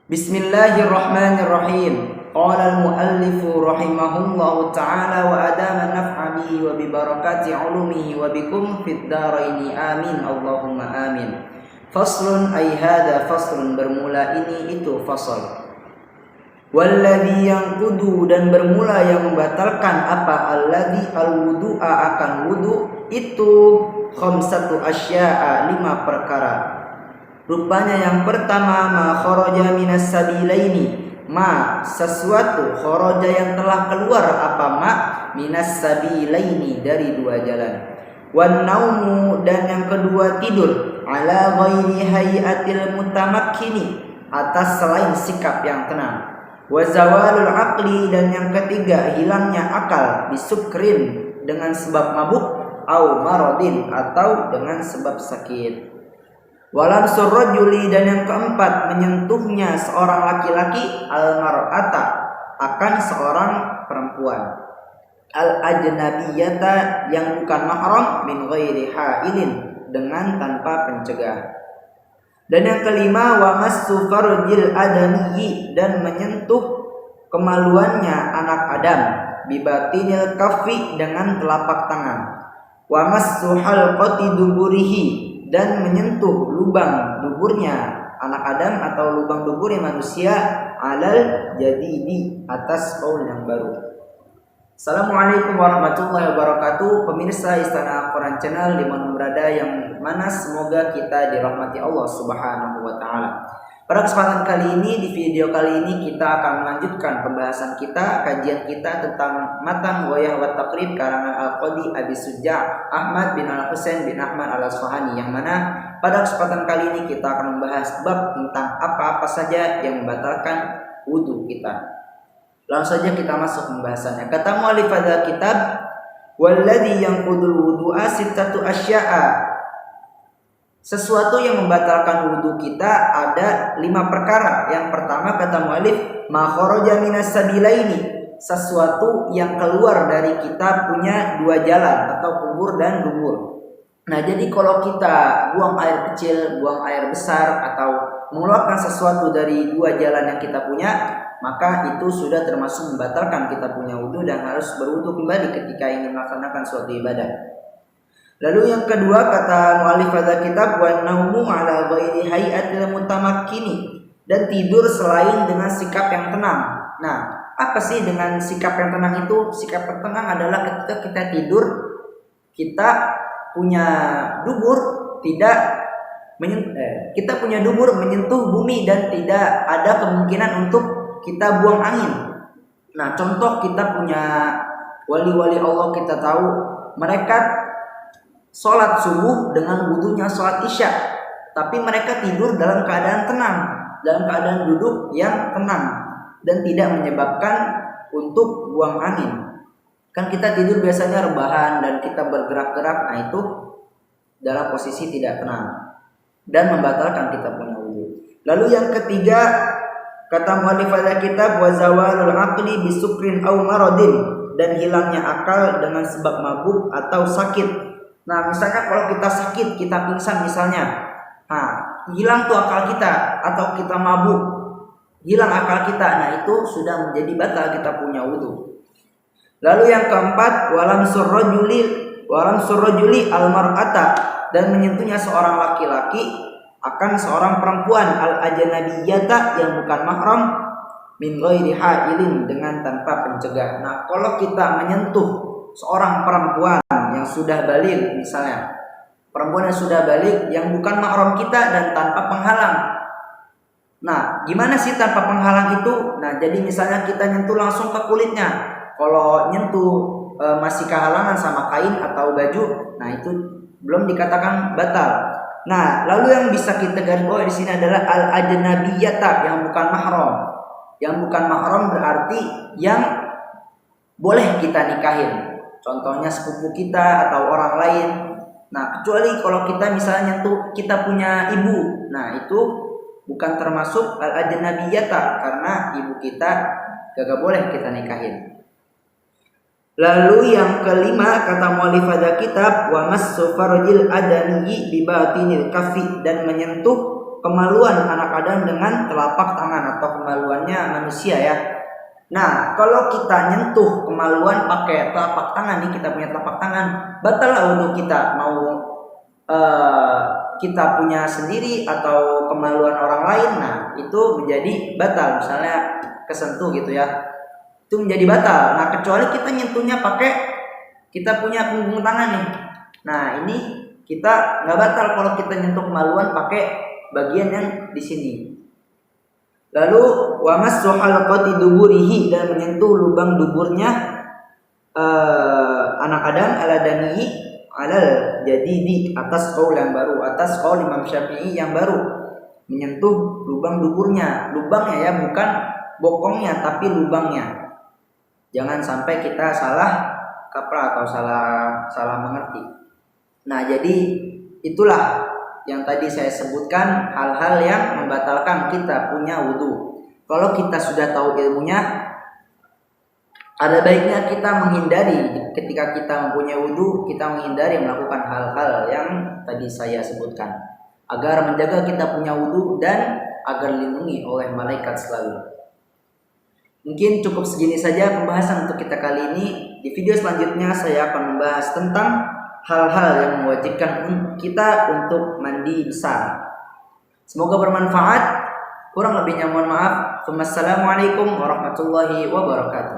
Bismillahirrahmanirrahim. Qala al-muallif rahimahullahu ta'ala wa adama naf'a bihi wa bi barakati 'ulumihi wa bikum fid dharaini amin Allahumma amin. Faslun ay hadha faslun, bermula ini itu fasal. Walladhi yanqudu, dan bermula yang membatalkan apa, alladhi al-wudu'a akan wudu itu khamsatu asya'a, 5 perkara. Rupanya yang pertama, ma kharaja minas sabilaini, ma sesuatu, kharaja yang telah keluar apa, ma minas sabilaini dari 2 jalan. Wan naumu, dan yang kedua tidur, ala ghairi hayatil mutamakkini, atas selain sikap yang tenang. Wa zawalul aqli, dan yang ketiga hilangnya akal, bisukrin dengan sebab mabuk, au maradin atau dengan sebab sakit. Walam surrajuli, dan yang keempat menyentuhnya seorang laki-laki, al-mar'ata akan seorang perempuan, al-ajnabiyata yang bukan mahram, min ghairi hailin dengan tanpa pencegah. Dan yang kelima, wa massu farjil adamiyyi, dan menyentuh kemaluannya anak Adam, bibatinil kaffi dengan telapak tangan, wa massu halqati duburihi, dan menyentuh lubang duburnya anak Adam atau lubang duburnya manusia, alal jadidi atas kaul yang baru. Assalamualaikum warahmatullahi wabarakatuh. Pemirsa Istana Al-Quran Channel dimanapun berada yang mana, semoga kita dirahmati Allah Subhanahu wa ta'ala. Pada kesempatan kali ini, di video kali ini kita akan melanjutkan pembahasan kita, kajian kita tentang Matan Wayah wa Taqrib karangan Al-Qadi Abi Suja' Ahmad bin Al-Husain bin Ahmad Al-Asfahani, yang mana pada kesempatan kali ini kita akan membahas bab tentang apa-apa saja yang membatalkan wudu kita. Langsung saja kita masuk pembahasannya. Kata mu'allif hadzal kitab, walladzi yanqudul wudu'a sittatu asya'a. Sesuatu yang membatalkan wudu kita ada 5 perkara. Yang pertama, kata mu'allif, ma kharaja minas sabilaini, sesuatu yang keluar dari kita punya 2 jalan atau kubur dan dubur. Nah, jadi kalau kita buang air kecil, buang air besar, atau mengeluarkan sesuatu dari 2 jalan yang kita punya, maka itu sudah termasuk membatalkan kita punya wudu dan harus berwudu kembali ketika ingin melaksanakan suatu ibadah. Lalu yang kedua, kata mu'allif hadzal kitab, wa naumu ala ghairi hayatil mutamakkini, dan tidur selain dengan sikap yang tenang. Nah, apa sih dengan sikap yang tenang itu? Sikap yang tenang adalah ketika kita tidur, kita punya dubur kita punya dubur menyentuh bumi dan tidak ada kemungkinan untuk kita buang angin. Nah, contoh, kita punya wali-wali Allah, kita tahu mereka sholat subuh dengan wudunya sholat isya, tapi mereka tidur dalam keadaan tenang, dalam keadaan duduk yang tenang dan tidak menyebabkan untuk buang angin. Kan kita tidur biasanya rebahan dan kita bergerak-gerak, nah itu dalam posisi tidak tenang dan membatalkan kita punya wudu. Lalu yang ketiga, kata mu'allif hadzal kitab, wa zawalul aqli bisukrin au maradin, dan hilangnya akal dengan sebab mabuk atau sakit. Nah, misalkan kalau kita sakit, kita pingsan misalnya, nah hilang tuh akal kita, atau kita mabuk, hilang akal kita, nah itu sudah menjadi batal kita punya wudu. Lalu yang keempat, walam surrajuli al-mar'ata, dan menyentuhnya seorang laki-laki akan seorang perempuan, al-ajnabiyata yang bukan mahram, min ghairi hailin dengan tanpa pencegah. Nah, kalau kita menyentuh seorang perempuan yang sudah balik, misalnya perempuan yang sudah balik yang bukan mahram kita dan tanpa penghalang. Nah, gimana sih tanpa penghalang itu? Nah, jadi misalnya kita nyentuh langsung ke kulitnya. Kalau nyentuh masih kehalangan sama kain atau baju, nah itu belum dikatakan batal. Nah, lalu yang bisa kita garis bawah di sini adalah al-ajnabiyata yang bukan mahram. Yang bukan mahram berarti yang boleh kita nikahin. Contohnya sepupu kita atau orang lain. Nah, kecuali kalau kita misalnya nyentuh kita punya ibu, nah itu bukan termasuk al-ajnabiyata karena ibu kita gak boleh kita nikahin. Lalu yang kelima, kata mu'allif hadzal kitab, wa massu farjil adamiyyi bi batinil kaffi, dan menyentuh kemaluan anak Adam dengan telapak tangan atau kemaluannya manusia ya. Nah, kalau kita nyentuh kemaluan pakai telapak tangan nih, kita punya telapak tangan, batal wudhu kita. Mau kita punya sendiri atau kemaluan orang lain, nah itu menjadi batal. Misalnya kesentuh gitu ya, itu menjadi batal. Nah, kecuali kita nyentuhnya pakai kita punya punggung tangan nih. Nah, ini kita nggak batal kalau kita nyentuh kemaluan pakai bagian yang di sini. Lalu wa massu halqati duburihi, dan menyentuh lubang duburnya anak Adam ala danihi alal jadidi, atas qaul yang baru, atas qaul Imam Syafi'i yang baru, menyentuh lubang duburnya, lubangnya ya, bukan bokongnya tapi lubangnya. Jangan sampai kita salah kaprah atau salah mengerti. Nah, jadi itulah yang tadi saya sebutkan, hal-hal yang membatalkan kita punya wudhu. Kalau kita sudah tahu ilmunya, ada baiknya kita menghindari ketika kita mempunyai wudhu, kita menghindari melakukan hal-hal yang tadi saya sebutkan, agar menjaga kita punya wudhu dan agar dilindungi oleh malaikat selalu. Mungkin cukup segini saja pembahasan untuk kita kali ini. Di video selanjutnya saya akan membahas tentang hal-hal yang mewajibkan kita untuk mandi besar. Semoga bermanfaat. Kurang lebihnya mohon maaf. Wassalamualaikum warahmatullahi wabarakatuh.